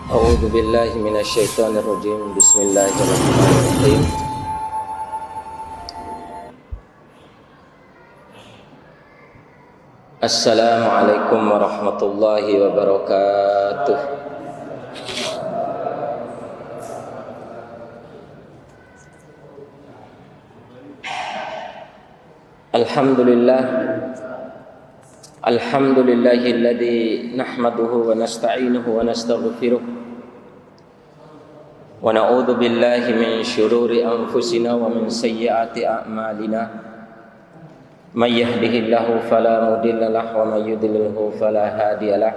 A'udzu billahi minasyaitonir rajim. Bismillahirrahmanirrahim. Assalamualaikum warahmatullahi wabarakatuh. Alhamdulillah. Alhamdulillahilladzi nahmaduhu wa nasta'inuhu wa nastaghfiruh. Wa na'udzu billahi min syururi anfusina wa min sayyiati a'malina. May yahdihillahu fala mudilla lahu wa may yudlilhu fala hadiyalah.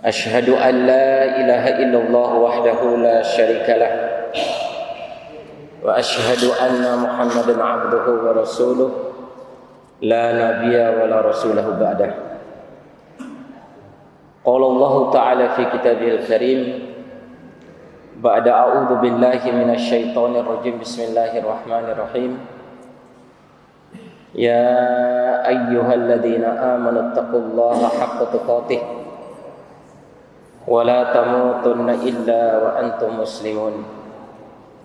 Asyhadu an la ilaha illallah wahdahu la syarikalah. Wa asyhadu anna Muhammadan 'abduhu wa rasuluh. La nabiyya wa la rasulahu ba'dah. Qala Allah ta'ala fi kitabihil karim ba'da a'udzu billahi minasy syaithanir rajim. Bismillahirrahmanirrahim. Ya ayyuhalladzina amanu taqullaha haqqa tuqatih wa la tamutunna illa wa antum muslimun.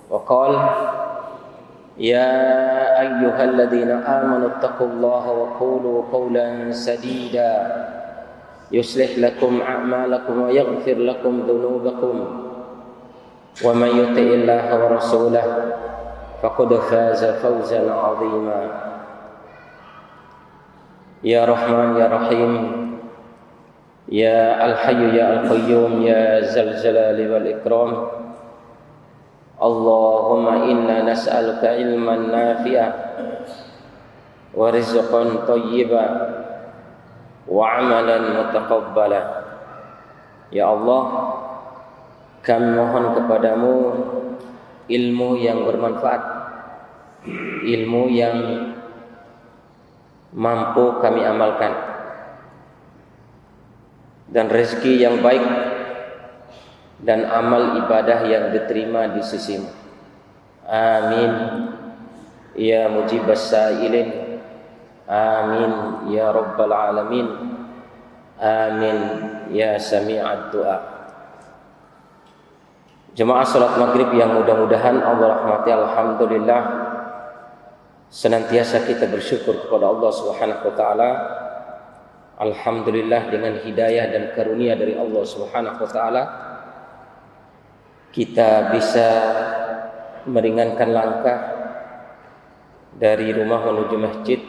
Wa qala ya ayyuhalladzina amanu taqullaha wa qulu qawlan sadida yuslih lakum a'malakum wa yaghfir lakum dhunubakum wa man yuti'illaha wa rasulahu faqad faza fawzan 'azima. Ya Rahman ya Rahim, ya Al-Hayyu ya Al-Qayyum, ya Zal Jalali wal Ikram. Allahumma inna nas'aluka ilman nafi'an wa rizqan thayyiban wa amalan mutaqabbala. Ya Allah, kami mohon kepadamu ilmu yang bermanfaat, ilmu yang mampu kami amalkan, dan rezeki yang baik dan amal ibadah yang diterima di sisimu. Amin ya mujibas sa'ilin. Amin ya rabbal alamin. Amin ya sami'ad du'a. Jemaah salat maghrib yang mudah-mudahan Allah rahmati, alhamdulillah senantiasa kita bersyukur kepada Allah Subhanahu wa taala. Alhamdulillah dengan hidayah dan karunia dari Allah Subhanahu wa taala kita bisa meringankan langkah dari rumah menuju masjid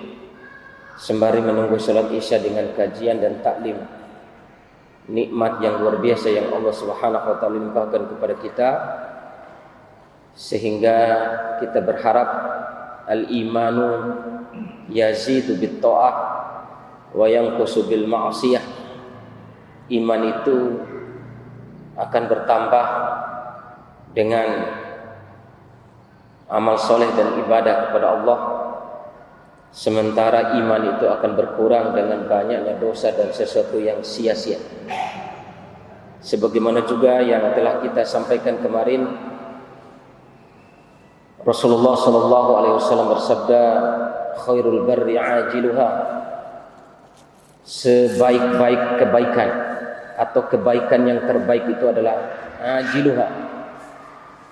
sembari menunggu salat Isya dengan kajian dan taklim. Nikmat yang luar biasa yang Allah Subhanahu wa taala limpahkan kepada kita, sehingga kita berharap al-imanu yazidu bit ta'ah wa yanqusu bil ma'siyah. Iman itu akan bertambah dengan amal soleh dan ibadah kepada Allah, sementara iman itu akan berkurang dengan banyaknya dosa dan sesuatu yang sia-sia. Sebagaimana juga yang telah kita sampaikan kemarin, Rasulullah sallallahu alaihi wasallam bersabda, khairul barri ajiluha, sebaik-baik kebaikan atau kebaikan yang terbaik itu adalah ajiluha,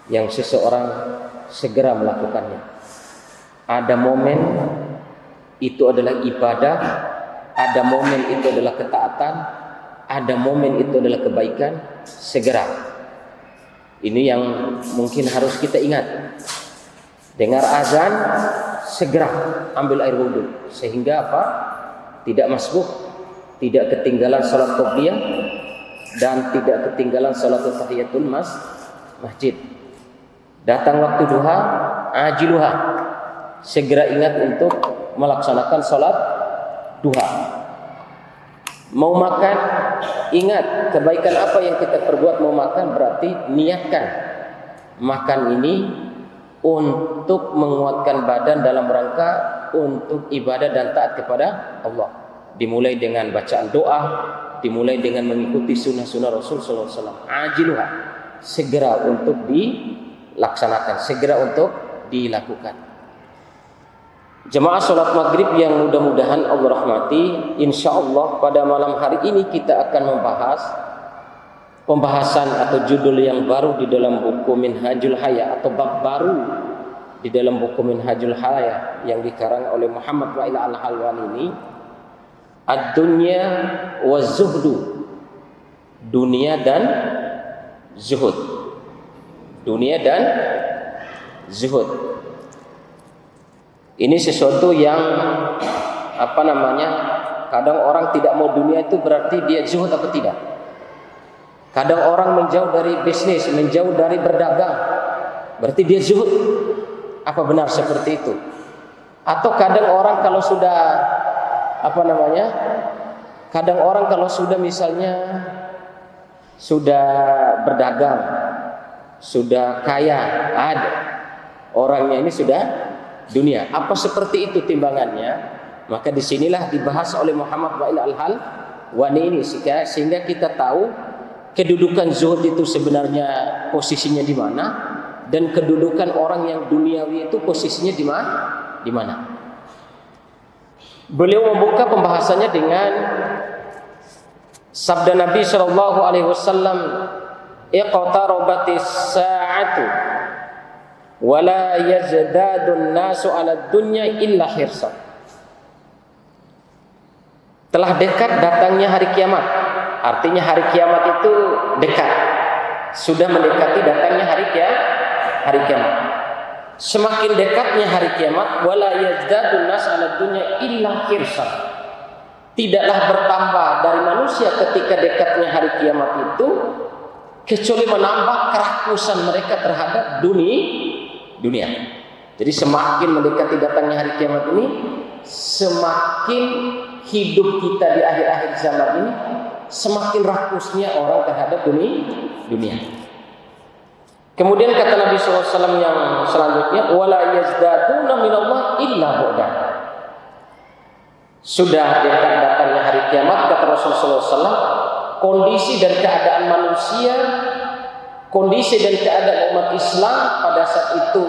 yang seseorang segera melakukannya. Ada momen itu adalah ibadah, ada momen itu adalah ketaatan, ada momen itu adalah kebaikan, segera. Ini yang mungkin harus kita ingat. Dengar azan, segera ambil air wudhu, sehingga apa? Tidak masbuk, tidak ketinggalan salat qobliyah, dan tidak ketinggalan salat tahiyatul masjid. Datang waktu duha, ajiluha, segera ingat untuk melaksanakan salat duha. Mau makan, ingat kebaikan apa yang kita perbuat. Mau makan berarti niatkan makan ini untuk menguatkan badan dalam rangka untuk ibadah dan taat kepada Allah. Dimulai dengan bacaan doa, dimulai dengan mengikuti sunnah-sunnah Rasul sallallahu alaihi wasallam. Ajiluha, segera untuk dilaksanakan, segera untuk dilakukan. Jemaah salat maghrib yang mudah-mudahan Allah rahmati, insyaallah pada malam hari ini kita akan membahas pembahasan atau judul yang baru di dalam buku Minhajul Haya atau bab baru di dalam buku Minhajul Haya yang dikarang oleh Muhammad Wa'il Al-Halwani ini, Ad-Dunya wa Zuhdu, dunia dan zuhud. Dunia dan zuhud. Ini sesuatu yang kadang orang tidak mau dunia itu berarti dia zuhud atau tidak. Kadang orang menjauh dari bisnis, menjauh dari berdagang, berarti dia zuhud. Apa benar seperti itu? Atau kadang orang kalau sudah kadang orang kalau sudah misalnya sudah berdagang, sudah kaya, ada orangnya ini sudah dunia. Apa seperti itu timbangannya? Maka disinilah dibahas oleh Muhammad Wa'il Al-Halwani ini sehingga kita tahu kedudukan zuhud itu sebenarnya posisinya di mana, dan kedudukan orang yang duniawi itu posisinya di mana. Beliau membuka pembahasannya dengan sabda Nabi sallallahu alaihi wasallam, "Iqtarabatis sa'atu wa la yazdadun nasu 'ala dunya illa hirsan." Telah dekat datangnya hari kiamat. Artinya hari kiamat itu dekat. Sudah mendekati datangnya hari kiamat. Semakin dekatnya hari kiamat, wala yazdadun nas 'ala dunya illa hirsan. Tidaklah bertambah dari manusia ketika dekatnya hari kiamat itu kecuali menambah kerakusan mereka terhadap dunia. Jadi semakin mendekati datangnya hari kiamat ini, semakin hidup kita di akhir-akhir zaman ini semakin rakusnya orang terhadap dunia. Kemudian kata Nabi SAW yang selanjutnya, wala yazdaduna minallah illa bu'dan. Sudah dekat datangnya hari kiamat, kata Rasulullah SAW, kondisi dan keadaan manusia, kondisi dan keadaan umat Islam pada saat itu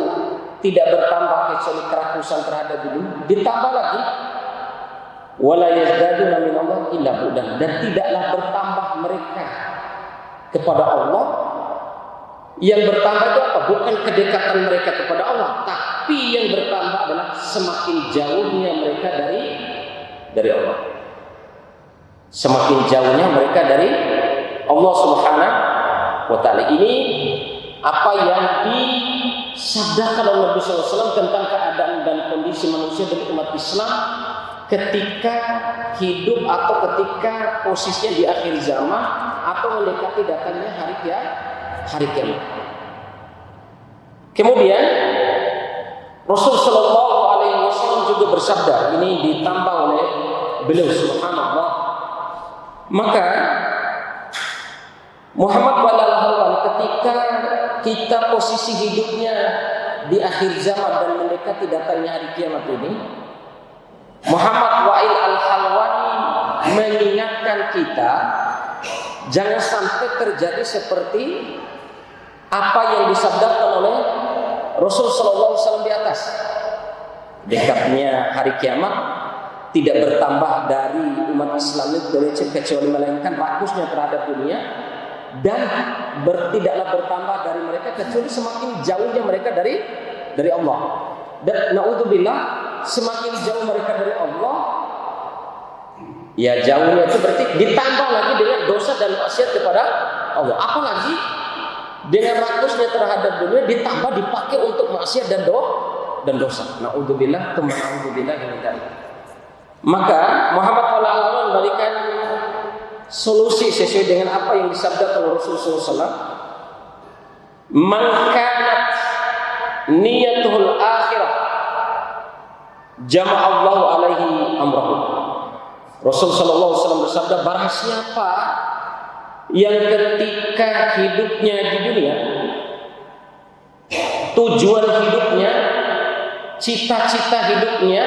tidak bertambah kecuali kerakusan terhadap dunia. Ditambah lagi, wala yazdaduna minallah illa bu'dan, dan tidaklah bertambah mereka kepada Allah. Yang bertambah itu apa? Bukan kedekatan mereka kepada Allah, tapi yang bertambah adalah semakin jauhnya mereka dari Allah. Semakin jauhnya mereka dari Allah Subhanahu wa taala. Ini apa yang disabdakan oleh Nabi SAW tentang keadaan dan kondisi manusia dan umat Islam ketika hidup atau ketika posisinya di akhir zaman atau mendekati datangnya hari kiamat. Kemudian Rasul Shallallahu Alaihi Wasallam juga bersabda, ini ditambah oleh beliau, subhanallah. Maka Muhammad Wa'il Al-Halwani ketika kita posisi hidupnya di akhir zaman dan mendekati datangnya hari kiamat ini, Muhammad Wa'il Al-Halwani mengingatkan kita jangan sampai terjadi seperti apa yang disabdakan oleh Rasul Sallallahu Alaihi Wasallam di atas. Dekatnya hari kiamat tidak bertambah dari umat Islam itu kecuali melainkan rakusnya terhadap dunia, dan tidaklah bertambah dari mereka kecuali semakin jauhnya mereka dari Allah. Dan naudzubillah, semakin jauh mereka dari Allah, ya jauhnya itu berarti ditambah lagi dengan dosa dan maksiat kepada Allah. Apalagi dengan rakusnya terhadap dunia ditambah dipakai untuk maksiat dan dosa. Naudzubillah, naudzubillah min dzalik. Maka Muhammad Al-Halwani memberikan solusi sesuai dengan apa yang disabdakan oleh Rasulullah SAW. Man kanat niyatuhul akhirah jama'allahu alaihi amrahu. Rasul sallallahu alaihi wasallam bersabda, barang siapa yang ketika hidupnya di dunia, tujuan hidupnya, cita-cita hidupnya,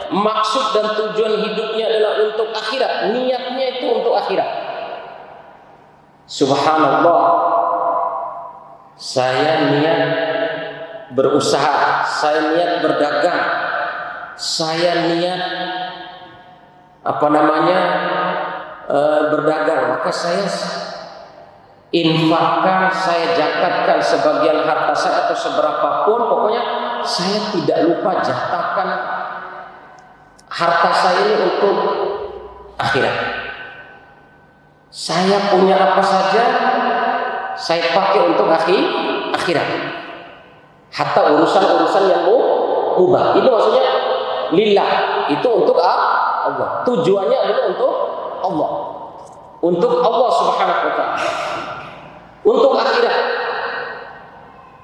maksud dan tujuan hidupnya adalah untuk akhirat, niatnya itu untuk akhirat. Subhanallah, saya niat berusaha, saya niat berdagang, saya niat berdagang, maka saya infakkan, saya zakatkan sebagian harta saya atau seberapapun, pokoknya saya tidak lupa jatahkan harta saya ini untuk akhirat. Saya punya apa saja saya pakai untuk akhirat. Hatta urusan-urusan yang mubah. Itu maksudnya lillah. Itu untuk Allah. Tujuannya adalah untuk Allah. Untuk Allah Subhanahu wa taala. Untuk akhirat.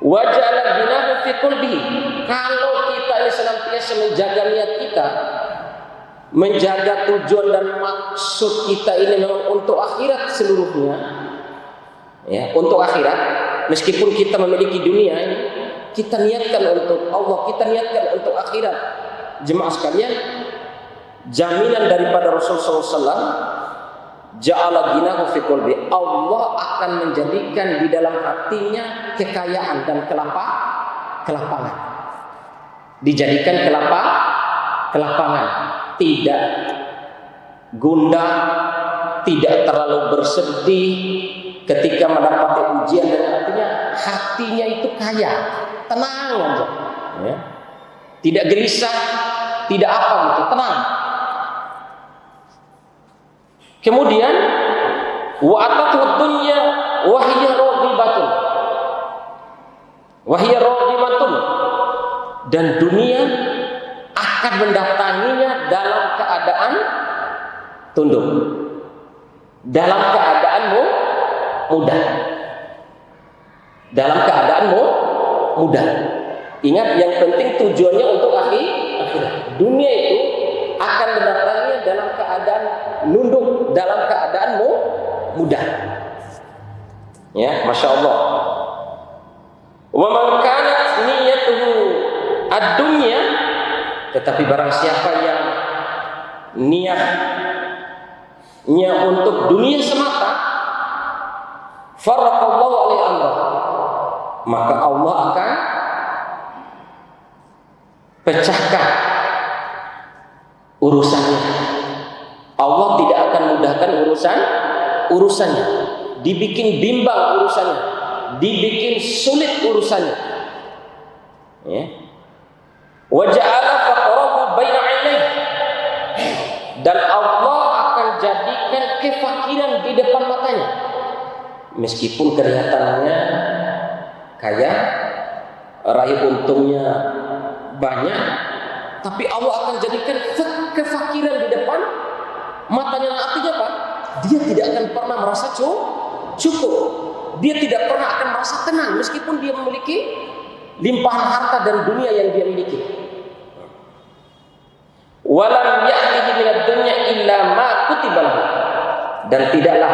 Wa ja'ala ghinahu fi qalbihi. Kalau kita ini senantiasa menjaga niat kita, menjaga tujuan dan maksud kita ini memang untuk akhirat seluruhnya, ya, untuk akhirat. Meskipun kita memiliki dunia ini, kita niatkan untuk Allah, kita niatkan untuk akhirat. Jemaah sekalian, jaminan daripada Rasulullah SAW, ja'ala ghinahu fi qalbi, Allah akan menjadikan di dalam hatinya kekayaan dan kelapangan. Dijadikan kelapangan, tidak gundah, tidak terlalu bersedih ketika mendapati ujian, dan artinya hatinya itu kaya, tenang aja, ya. Tidak gelisah, tidak apa gitu, tenang. Kemudian wa atatu dunya wa hiya raghibatun, dan dunia akan mendatanginya dalam keadaan tunduk, dalam keadaanmu mudah, dalam keadaanmu mudah. Ingat, yang penting tujuannya untuk akhirat. Dunia itu akan mendatanginya dalam keadaan nunduk, dalam keadaanmu mudah. Ya, masya Allah. Wa man kanat niyatuhu ad-dunya, tetapi barang siapa yang niatnya untuk dunia semata, farraqallahu alaihi amrah, maka Allah akan pecahkan urusannya. Allah tidak akan mudahkan urusannya, dibikin bimbang urusannya, dibikin sulit urusannya, ya. Wa ja'ala faqrahu baina 'ainaihi, dan Allah akan jadikan kefakiran di depan matanya. Meskipun kelihatannya kaya, raih untungnya banyak, tapi Allah akan jadikan kefakiran di depan matanya. Artinya apa? Dia tidak akan pernah merasa cukup. Dia tidak pernah akan merasa tenang meskipun dia memiliki limpahan harta dan dunia yang dia miliki. Walam ya'tihi minad dunya illa ma kutiba lahu, dan tidaklah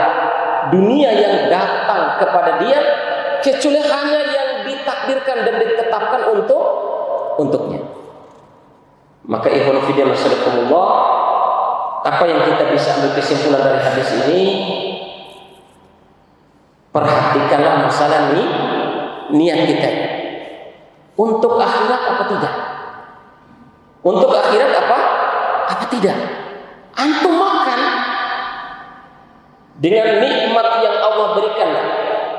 dunia yang datang kepada dia kecuali hanya yang ditakdirkan dan ditetapkan untuknya. Maka ikhwan fillah masyaallah, apa yang kita bisa ambil kesimpulan dari hadis ini? Perhatikanlah masalah niat kita. Untuk akhirat apa tidak? Untuk akhirat apa tidak? Antum makan dengan nikmat yang Allah berikan,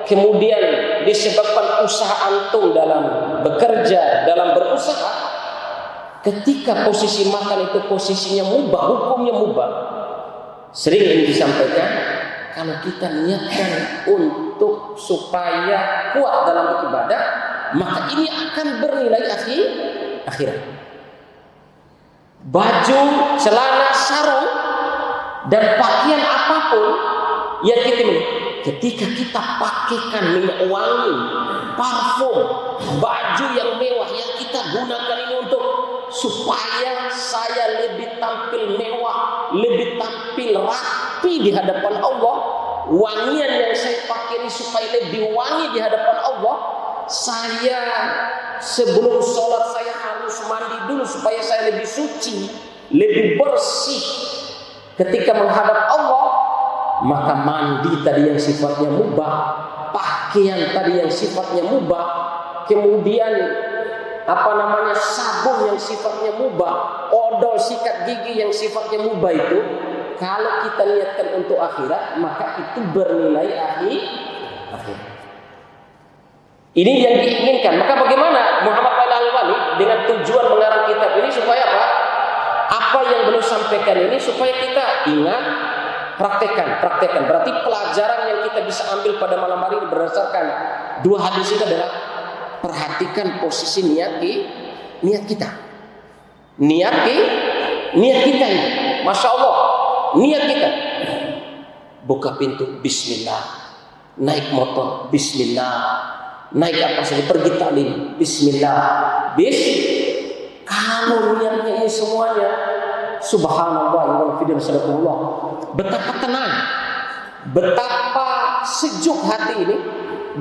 kemudian disebabkan usaha antum dalam bekerja, dalam berusaha, ketika posisi makan itu posisinya mubah, hukumnya mubah. Sering ini disampaikan, kalau kita niatkan untuk supaya kuat dalam beribadah, maka ini akan bernilai akhirat. Baju, celana, sarung, dan pakaian apapun yang kita miliki, ketika kita pakaikan minyak wangi, parfum, baju yang mewah yang kita gunakan ini untuk supaya saya lebih tampil mewah, lebih tampil rapi di hadapan Allah, wangian yang saya pakai ini supaya lebih wangi di hadapan Allah, saya sebelum sholat saya harus mandi dulu supaya saya lebih suci, lebih bersih ketika menghadap Allah. Maka mandi tadi yang sifatnya mubah, pakaian tadi yang sifatnya mubah, kemudian sabun yang sifatnya mubah, odol sikat gigi yang sifatnya mubah, itu kalau kita niatkan untuk akhirat, maka itu bernilai akhirat. Ini yang diinginkan. Maka bagaimana Muhammad Al-Albani dengan tujuan mengarang kitab ini supaya apa? Apa yang beliau sampaikan ini supaya kita ingat, praktekkan. Berarti pelajaran yang kita bisa ambil pada malam hari ini berdasarkan dua hadis ini adalah perhatikan posisi niat kita. Niat kita ini, masya Allah, niat kita. Buka pintu, Bismillah. Naik motor, Bismillah. Naik apa saja, pergi taklim, Bismillah. Kalau niatnya ini semuanya, Subhanallah, Alhamdulillah, betapa tenang, betapa sejuk hati ini,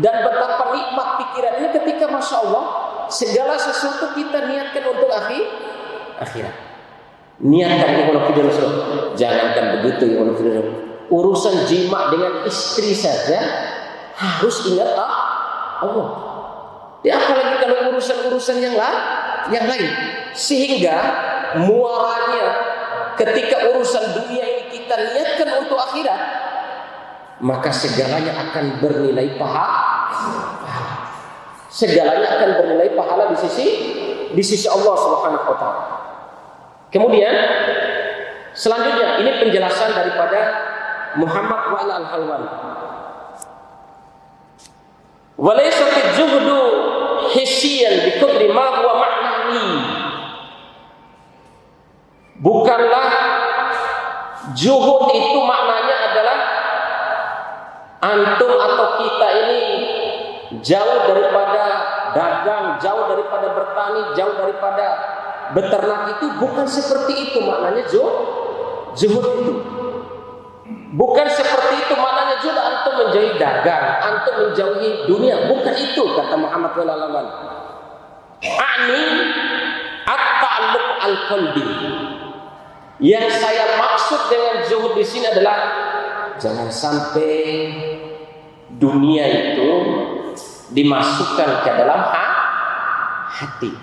dan betapa nikmat pikiran ini ketika masya Allah segala sesuatu kita niatkan untuk akhirat. Niatkan jangankan begitu ya, urusan jima dengan istri saja harus ingat Allah. Ya, apalagi kalau urusan-urusan yang lain. Sehingga muaranya ketika urusan dunia ini kita niatkan untuk akhirat, maka segalanya akan bernilai pahala. Segalanya akan bernilai pahala di sisi Allah Subhanahu wa taala. Kemudian selanjutnya ini penjelasan daripada Muhammad Al-Albani. Walaysa al-juhdu hissiyan bi qadri ma huwa ma'nawi. Bukanlah juhud itu maknanya adalah antum atau kita ini jauh daripada dagang, jauh daripada bertani, jauh daripada beternak, itu bukan seperti itu maknanya zuhud itu. Bukan seperti itu maknanya zuhud antum menjauhi dagang, antum menjauhi dunia, bukan itu kata Muhammad Al-Albani. Ani at-ta'alluq al-qalbi. Yang saya maksud dengan zuhud di sini adalah jangan sampai dunia itu dimasukkan ke dalam hati.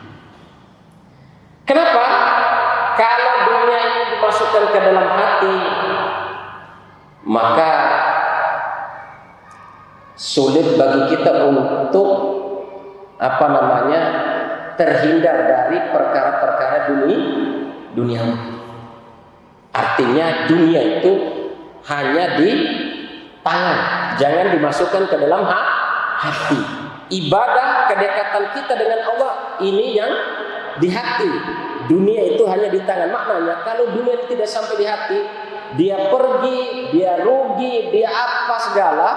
Kenapa? Kalau dunia ini dimasukkan ke dalam hati, maka sulit bagi kita untuk terhindar dari perkara-perkara dunia. Artinya dunia itu hanya di tangan, jangan dimasukkan ke dalam hati. Ibadah kedekatan kita dengan Allah ini yang di hati. Dunia itu hanya di tangan. Maknanya kalau dunia tidak sampai di hati, dia pergi, dia rugi, dia apa segala,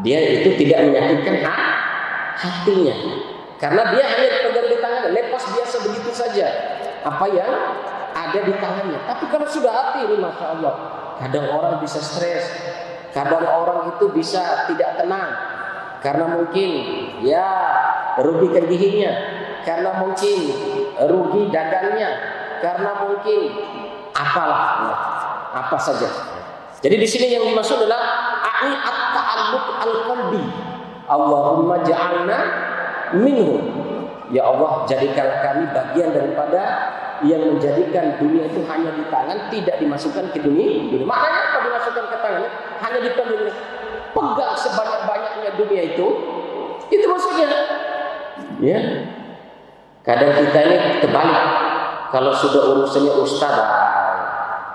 dia itu tidak menyakitkan hatinya. Karena dia hanya pegang di tangan, lepas biasa begitu saja apa yang ada di tangannya. Tapi kalau sudah hati ini, masya Allah, kadang orang bisa stres, kadang orang itu bisa tidak tenang karena mungkin ya rugi giginya, karena mungkin rugi dagangnya, karena mungkin apa saja. Jadi di sini yang dimaksud adalah a'ni at-ta'alluq al-qalbi. Allahumma ja'alna minhum. Ya Allah, jadikan kami bagian daripada yang menjadikan dunia itu hanya di tangan, tidak dimasukkan ke dunia. Maknanya apa dimasukkan ke tangan? Hanya dipegang, pegang sebanyak-banyaknya dunia itu. Itu maksudnya. Ya. Kadang kita ini terbalik. Kalau sudah urusannya ustaz,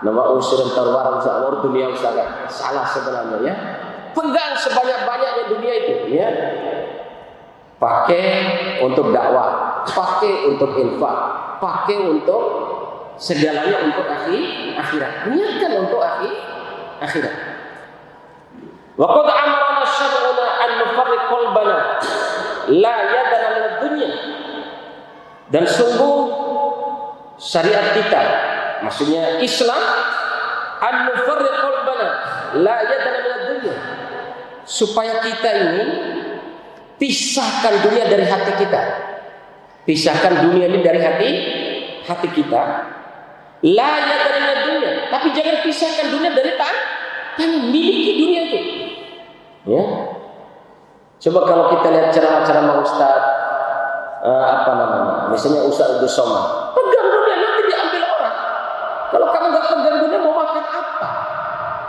nama urusan terwarang seumur dunia ustaz, salah sebenarnya ya. Pegang sebanyak-banyaknya dunia itu, ya. Pakai untuk dakwah, pakai untuk infak, pakai untuk segalanya untuk akhirat. Niatkan untuk akhirat. Wa qad amarna syar'una an nufarriq qalbana la yadana min ad-dunya. Dan sungguh syariat kita, maksudnya Islam, an nufarriq qalbana la yadana min ad-dunya. Supaya kita ini pisahkan dunia dari hati kita. Pisahkan dunia ini dari hati kita. La yadana dunia, tapi jangan pisahkan dunia dari tangan. Miliki dunia itu. Ya. Coba kalau kita lihat ceramah-ceramah ustaz, misalnya Ustaz Abdul Somad, pegang dunia nanti diambil orang. Kalau kamu nggak pegang dunia mau makan apa?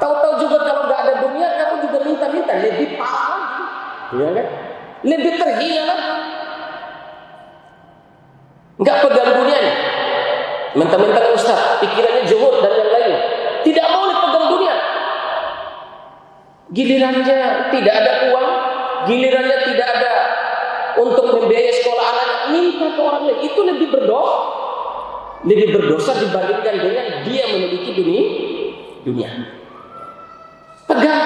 Tahu-tahu juga kalau nggak ada dunia kamu juga minta-minta, lebih parah. Ya kan? Lebih terhina lagi. Enggak pegang dunia nih. Mentang-mentang ustaz, pikirannya zuhud dan yang lain. Tidak mau pegang dunia. Gilirannya tidak ada uang, gilirannya tidak ada untuk membiayai sekolah anak, minta ke orang lain. Itu lebih berdosa dibandingkan dengan dia memiliki dunia. Pegang,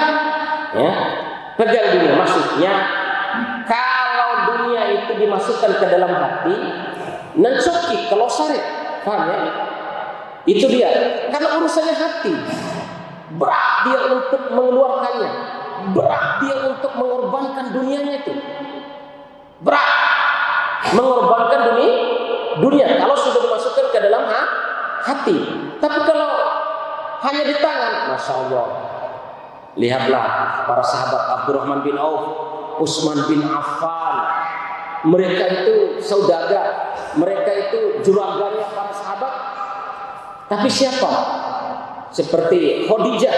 ya, pegang dunia. Maksudnya, kalau dunia itu dimasukkan ke dalam hati, nancoki kalau syariat, paham ya? Itu dia. Karena urusannya hati, berat dia untuk mengeluarkannya, berat dia untuk mengorbankan dunianya itu, berat mengorbankan dunia. Kalau sudah dimasukkan ke dalam hati, tapi kalau hanya di tangan, masya Allah. Lihatlah para sahabat Abdurrahman bin Auf, Utsman bin Affan. Mereka itu saudagar, mereka itu juraganya para sahabat. Tapi siapa? Seperti Khadijah.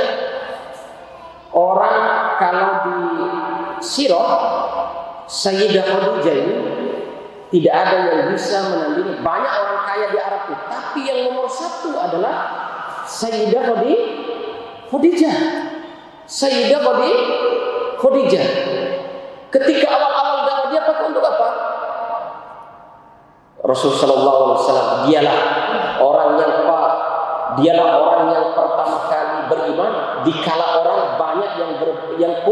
Orang kalau di sirah Sayyidah Khadijah ini tidak ada yang bisa menandingi. Banyak orang kaya di Arab itu, tapi yang nomor satu adalah Sayyidah Khadijah. Sayyidah Khadijah. Ketika awal-awal dakwah dia pakai untuk apa? Rasulullah SAW, dialah orang yang pertama kali beriman dikala orang banyak yang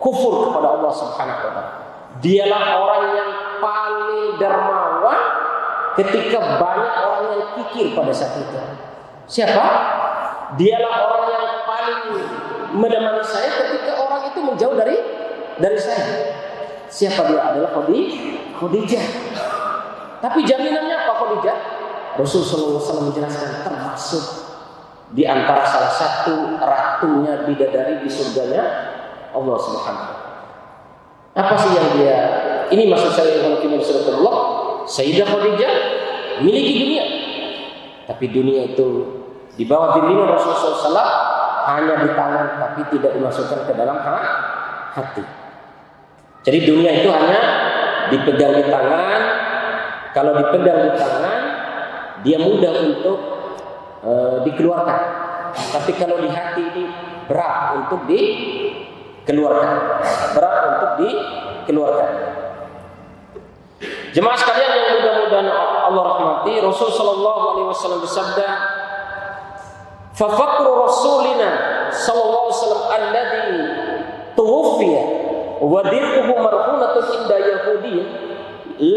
kufur kepada Allah Subhanahu wa taala. Dialah orang yang paling dermawan ketika banyak orang yang kikir pada saat itu. Siapa? Dialah orang yang paling menemani saya ketika orang itu menjauh dari saya. Siapa dia? Adalah Khadijah. Tapi jaminannya apa Khadijah? Rasulullah SAW menjelaskan termasuk di antara salah satu ratunya bidadari di surganya Allah Subhanahu wa taala. Apa sih yang dia? Ini maksud saya yang mungkin Rasulullah, Sayyidah Khadijah miliki dunia. Tapi dunia itu di bawah bimbingan Rasulullah SAW hanya di tangan, tapi tidak dimasukkan ke dalam hati. Jadi dunia itu hanya dipegang di tangan. Kalau dipegang di tangan, dia mudah untuk dikeluarkan. Tapi kalau di hati ini berat untuk dikeluarkan. Jemaah sekalian yang mudah-mudahan Allah rahmati, Rasul sallallahu alaihi wasallam bersabda, "Fa faqru rasulina sallallahu alaihi wasallam alladhi tuwfiya wa dir'uhu marhunatun inda yahudiyyin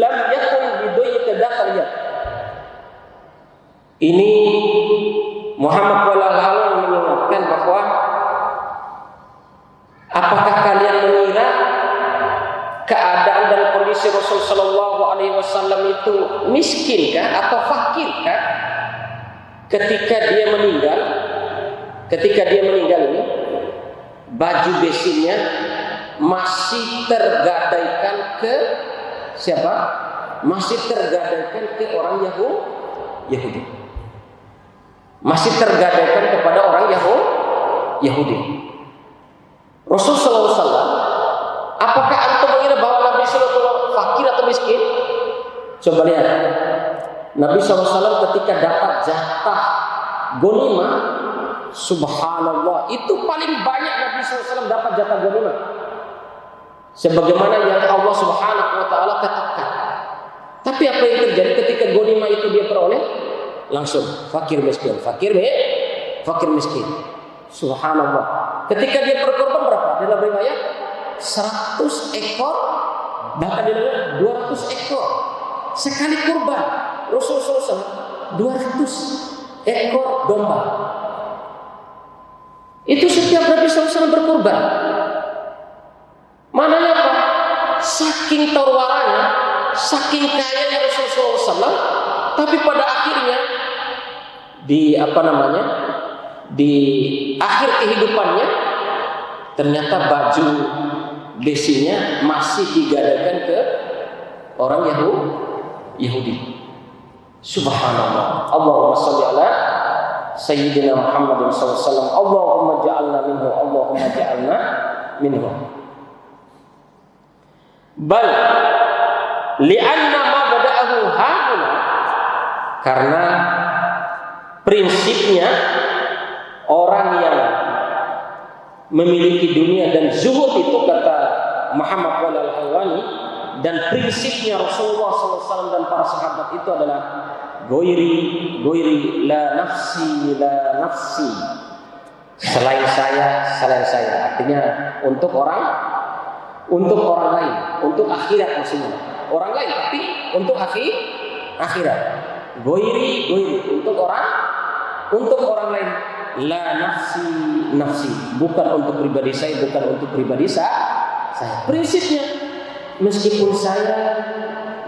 lam yakun bidayka dakhal." Ini Muhammad wallahu mengingatkan bahwa apakah kalian mengira keadaan dan kondisi Rasul sallallahu alaihi wasallam itu miskin kah atau fakir kah ketika dia meninggal ini baju besinya masih tergadaikan ke siapa? Masih tergadaikan ke orang Yahudi. Masih tergadaikan kepada orang Yahudi. Rasulullah SAW, apakah antum mengira bahwa Nabi SAW fakir atau miskin? Coba lihat, Nabi SAW ketika dapat jatah ghanimah, subhanallah, itu paling banyak Nabi SAW dapat jatah ghanimah. Sebagaimana yang Allah Subhanahu wa taala katakan. Tapi apa yang terjadi ketika ghanimah itu dia peroleh? Langsung fakir miskin. Subhanallah. Ketika dia berkorban berapa? Dalam riwayat 100 ekor, bahkan dalam 200 ekor sekali kurban. Rasulullah SAW 200 ekor domba. Itu setiap Nabi SAW berkorban. Mananya apa? Saking terwaranya, saking kayanya Rasulullah SAW, tapi pada akhirnya di akhir kehidupannya ternyata baju besinya masih digadaikan ke orang Yahudi. Subhanallah. Allahumma shalli ala Sayyidina Muhammadin sallallahu alaihi wasallam. Allahumma ja'alna minhu. Bal li'anna ma bada'ahu hauna, karena prinsipnya orang yang memiliki dunia dan zuhud itu, kata Muhammad Al-Halwani, dan prinsipnya Rasulullah SAW dan para sahabat itu adalah goiri la nafsi, selain saya. Artinya untuk orang lain, untuk akhirat maksudnya. Orang lain tapi untuk akhirat. Goiri untuk orang lain. La nafsi, bukan untuk pribadi saya, bukan untuk pribadi saya. Prinsipnya, meskipun saya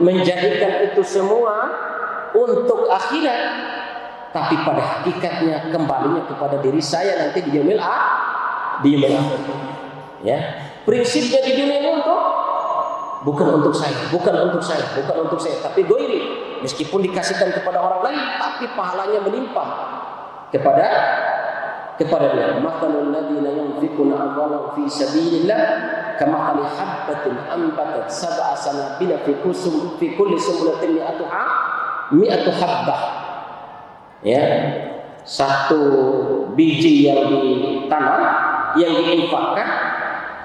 menjadikan itu semua untuk akhirat, tapi pada hakikatnya kembalinya kepada diri saya nanti di yaumil akhir. Ya, prinsipnya di dunia ini bukan untuk saya, tapi goiri, meskipun dikasihkan kepada orang lain, tapi pahalanya melimpah kepada dia. Masalul ladzina yunfiquna amwalahum fi sabilillah kamathali habbatin anbatat sab'a sanabila fi kulli sunbulatin mi'atu habbah. Ya, satu biji yang ditanam, yang diinfakkan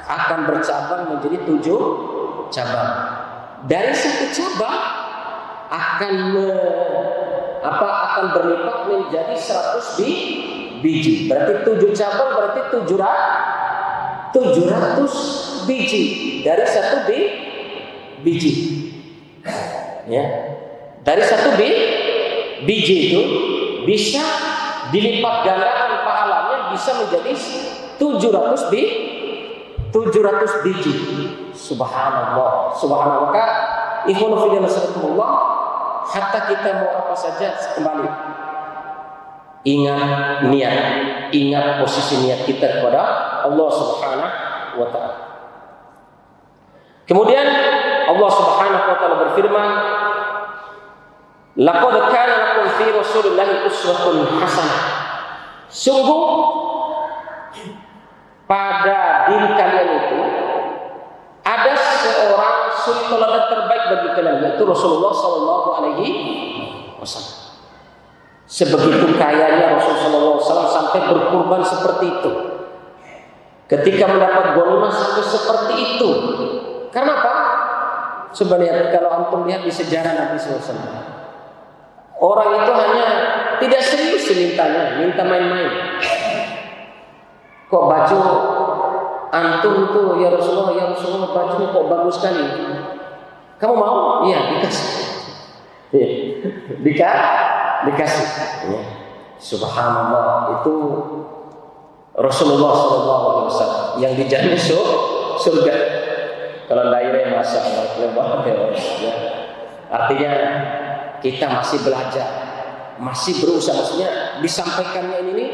akan bercabang menjadi 7 cabang. Dari satu cabang akan berlipat menjadi 100 biji. Berarti 7 cabang berarti 700 biji dari satu biji. Ya. Dari satu biji itu bisa dilipat gandakan pahalanya, bisa menjadi 700 biji. Subhanallah. Maka ikhwan fillah nasrullah, hatta kita mau apa saja kembali ingat niat, ingat posisi niat kita kepada Allah Subhanahu wa taala. Kemudian Allah Subhanahu wa taala berfirman, laqad kana lakum fi rasulillahi uswatun hasanah. Sungguh pada diri kalian itu ada seorang suri teladan terbaik bagi kalian, yaitu Rasulullah sallallahu alaihi wasallam. Sebegitu kayanya Rasulullah SAW sampai berkurban seperti itu. Ketika mendapat ghanimah sampai seperti itu. Karena apa? Coba lihat, kalau antum lihat di sejarah Nabi SAW. Orang itu hanya tidak serius mintanya, minta main-main. Kok baju antum tuh ya Rasulullah baju kok bagus sekali. Kamu mau? Iya, dikasih. Ya. Subhanallah, itu Rasulullah SAW yang dijamin surga. Kalau daerah masa Allah ya. Artinya kita masih belajar, masih berusaha, maksudnya disampaikannya ini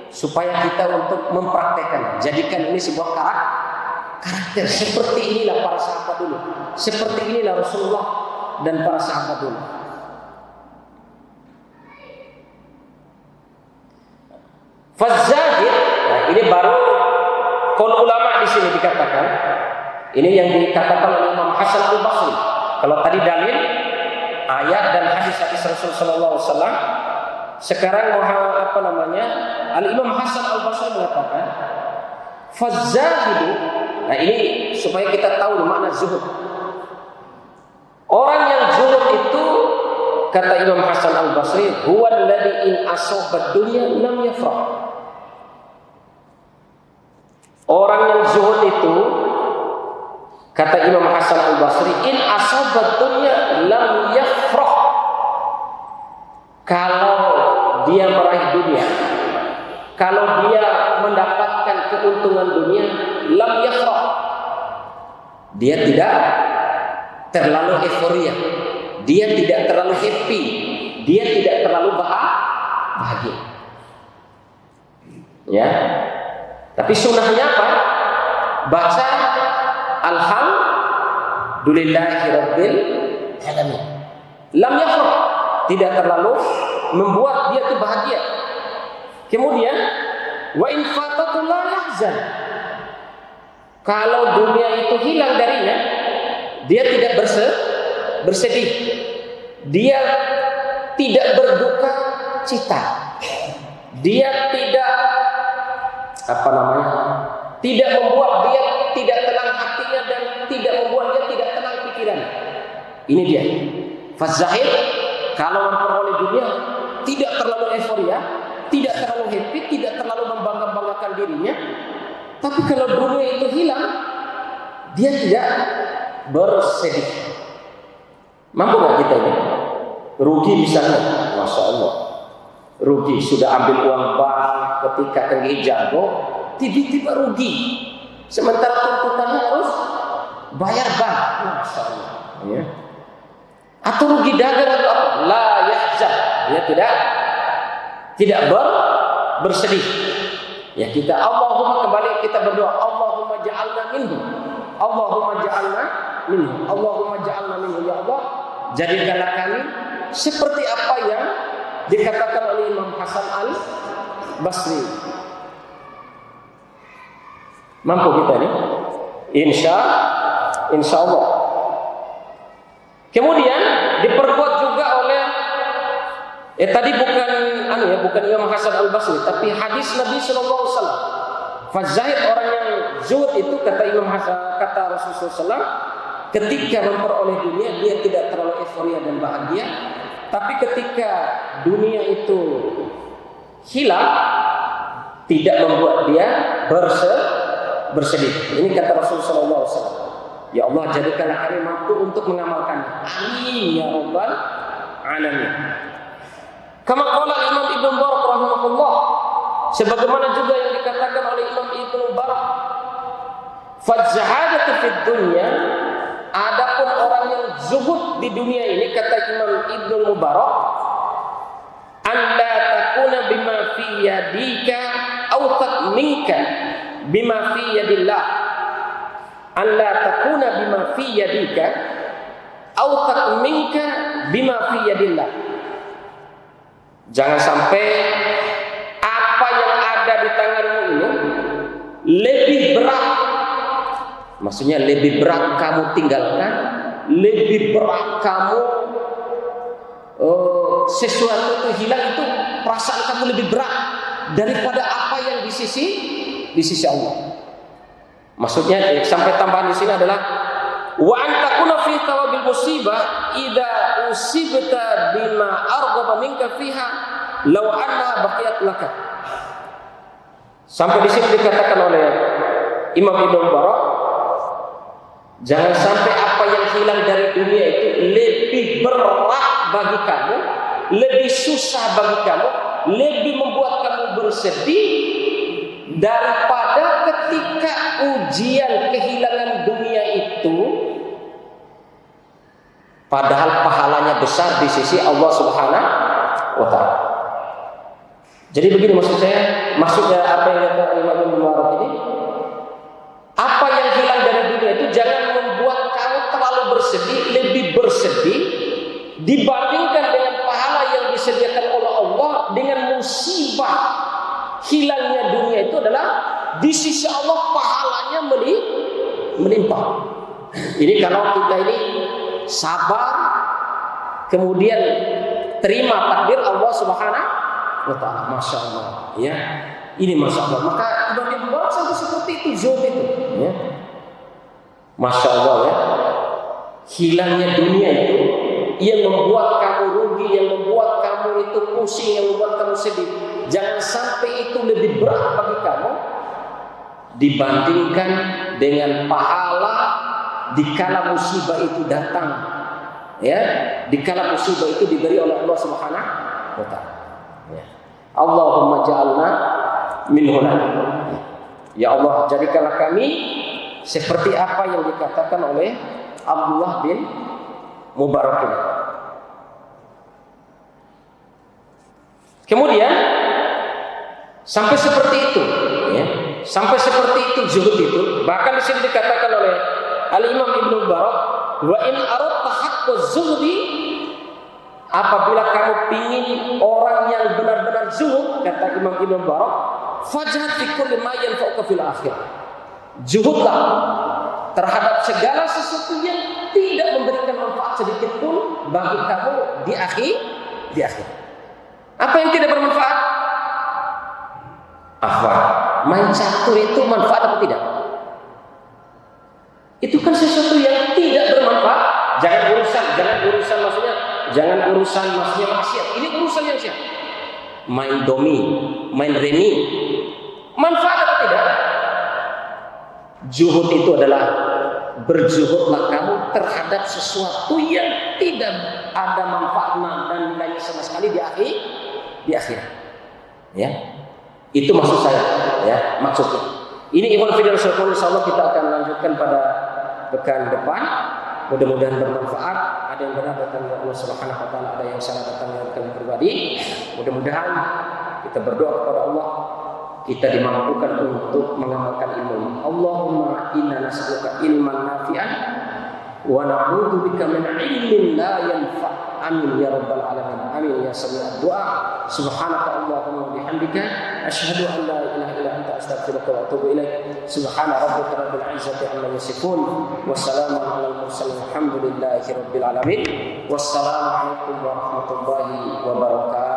supaya kita untuk mempraktekkan, jadikan ini sebuah karakter. Seperti inilah para sahabat dulu, seperti inilah Rasulullah dan para sahabat dulu. Fazahid, nah ini baru qaul ulama di sini dikatakan. Ini yang dikatakan oleh Imam Hasan Al-Basri. Kalau tadi dalil ayat dan hadis-hadis Rasul sallallahu alaihi wasallam, sekarang Al-Imam Hasan Al-Basri mengatakan fazahidu. Nah ini supaya kita tahu makna zuhud. Orang yang zuhud itu, kata Imam Hasan Al-Basri, huwa alladhi in asabat dunya lam yafrah. Orang yang zuhud itu, kata Imam Hasan Al-Basri, in asabat dunya lam yafrah. Kalau dia meraih dunia, kalau dia mendapatkan keuntungan dunia, lam yafrah. Dia tidak terlalu euforia, dia tidak terlalu happy, dia tidak terlalu bahagia. Ya. Tapi sunnahnya apa? Baca alhamdulillahirabbil alamin. Lam yafrah, tidak terlalu membuat dia itu bahagia. Kemudian wa in fatatul la yahzan. Kalau dunia itu hilang darinya, dia tidak bersedih, dia tidak berduka cita, dia tidak tidak membuat dia tidak tenang hatinya dan tidak membuat dia tidak tenang pikirannya. Ini dia. Faz-zahid kalau memperoleh dunia tidak terlalu euforia, tidak terlalu happy, tidak terlalu membangga-banggakan dirinya. Tapi kalau dunia itu hilang, dia tidak bersedih. Mampu nggak kita ini? Rugi misalnya, masya Allah. Rugi sudah ambil uang bank ketika kenggi jago, tiba-tiba rugi. Sementara tuntutannya harus bayar bank, masya Allah. Ya. Atau rugi dagang atau apa? La yahzan, dia tidak bersedih. Ya kita Allahumma kembali kita berdoa, Allahumma ja'alna minhu. Allahumma ja'alna minhu. Allahumma ja'alna minhu, ya Allah, jadikanlah kami seperti apa yang dikatakan oleh Imam Hasan Al-Basri. Mampu kita ini? Insya Allah. Kemudian diperkuat juga oleh tadi bukan Imam Hasan Al-Basri, tapi hadis Nabi sallallahu alaihi wasallam. Faz-zahid orang yang zuhud itu kata Imam Hasan, kata Rasulullah SAW, ketika memperoleh dunia dia tidak terlalu euforia dan bahagia, tapi ketika dunia itu hilang tidak membuat dia bersedih. Ini kata Rasulullah SAW. Ya Allah, jadikanlah kami mampu untuk mengamalkannya. Amin ya rabbal alamin. Kama qala Imam Ibnu Barak rahimahullah, sebagaimana juga yang dikatakan oleh Imam Ibnu Barak, faz-zahadatu fid dunya, adapun orang yang zuhud di dunia ini, kata Imam Ibnu Mubarak, anda takuna bima fi yadika awthaq minka bima fi yadillah. Anda takuna bima fi yadika awthaq minka bima fi yadillah. Jangan sampai apa yang ada di tanganmu ini lebih berat, maksudnya lebih berat kamu tinggalkan, lebih berat kamu sesuatu itu hilang, itu perasaan kamu lebih berat daripada apa yang di sisi Allah. Maksudnya sampai tambahan di sini adalah wa antakuna fi thawabil musibah idza usibta bima arghaba minka fiha law anna baqiyat laka. Sampai di sini dikatakan oleh Imam Ibnu Barak, jangan sampai apa yang hilang dari dunia itu lebih berat bagi kamu, lebih susah bagi kamu, lebih membuat kamu bersedih daripada ketika ujian kehilangan dunia itu, padahal pahalanya besar di sisi Allah Subhanahu wa Ta'ala. Jadi begini maksudnya apa yang dikatakan Imam Ibnu Barak ini, apa yang hilang dari dunia itu jangan membuat kamu terlalu bersedih, lebih bersedih dibandingkan dengan pahala yang disediakan oleh Allah. Dengan musibah hilangnya dunia itu adalah di sisi Allah pahalanya melimpah. Ini kalau kita ini sabar, kemudian terima takdir Allah Subhanahu wa Ta'ala, masya Allah, ya. Ini masya Allah. Maka Imam Ibnu Barak sampai seperti itu, zuhud itu, ya. Masya Allah, ya. Hilangnya dunia itu yang membuat kamu rugi, yang membuat kamu itu pusing, yang membuat kamu sedih. Jangan sampai itu lebih berat bagi kamu dibandingkan dengan pahala dikala musibah itu datang, ya, dikala musibah itu diberi oleh Allah Subhanahu wa Ta'ala. Ya. Allahumma ja'alna minhu. Ya Allah, jadikanlah kami seperti apa yang dikatakan oleh Abdullah bin Mubarak ini. Kemudian sampai seperti itu, ya. Sampai seperti itu zuhud itu. Bahkan di sini dikatakan oleh Al-Imam Ibnu Barak, wa in aradta haqqaz zuhdi, apabila kamu pingin orang yang benar-benar zuhud, kata Imam Ibnu Barak, fajhad fi kulli ma yanfa'uka fil akhirah. Zuhudlah terhadap segala sesuatu yang tidak memberikan manfaat sedikit pun bagi kamu di akhir. Apa yang tidak bermanfaat? Main catur itu manfaat apa tidak? Itu kan sesuatu yang tidak bermanfaat. Jangan urusan maksudnya maksiat. Ini urusan yang siap. Main domi, main remi, manfaat apa tidak? Zuhud itu adalah berzuhudlah kamu terhadap sesuatu yang tidak ada manfaatnya dan nilainya sama sekali di akhirat. Ya, itu maksud saya. Ya, maksudnya. Ini ikhwan fillah insyaallah kita akan lanjutkan pada pekan depan. Mudah-mudahan bermanfaat. Ada yang benar datang dari Allah Subhanahu wa taala, ada yang salah datang dari kami pribadi. Mudah-mudahan kita berdoa kepada Allah, kita dimampukan untuk mengamalkan ilmu. Allahumma inna nas'aluka ilman nafi'an wa na'udzubika min ilmin la yanfa'. Amin ya rabbal alamin. Amin ya sami'ad du'a. Subhanaka Allahumma wa bihamdika asyhadu an la ilaha illa anta astaghfiruka wa atubu ilaik. Subhana rabbika rabbil izzati amma yasifun wa salamun alal mursalin walhamdulillahi rabbil alamin. Wassalamu alaikum warahmatullahi wabarakatuh.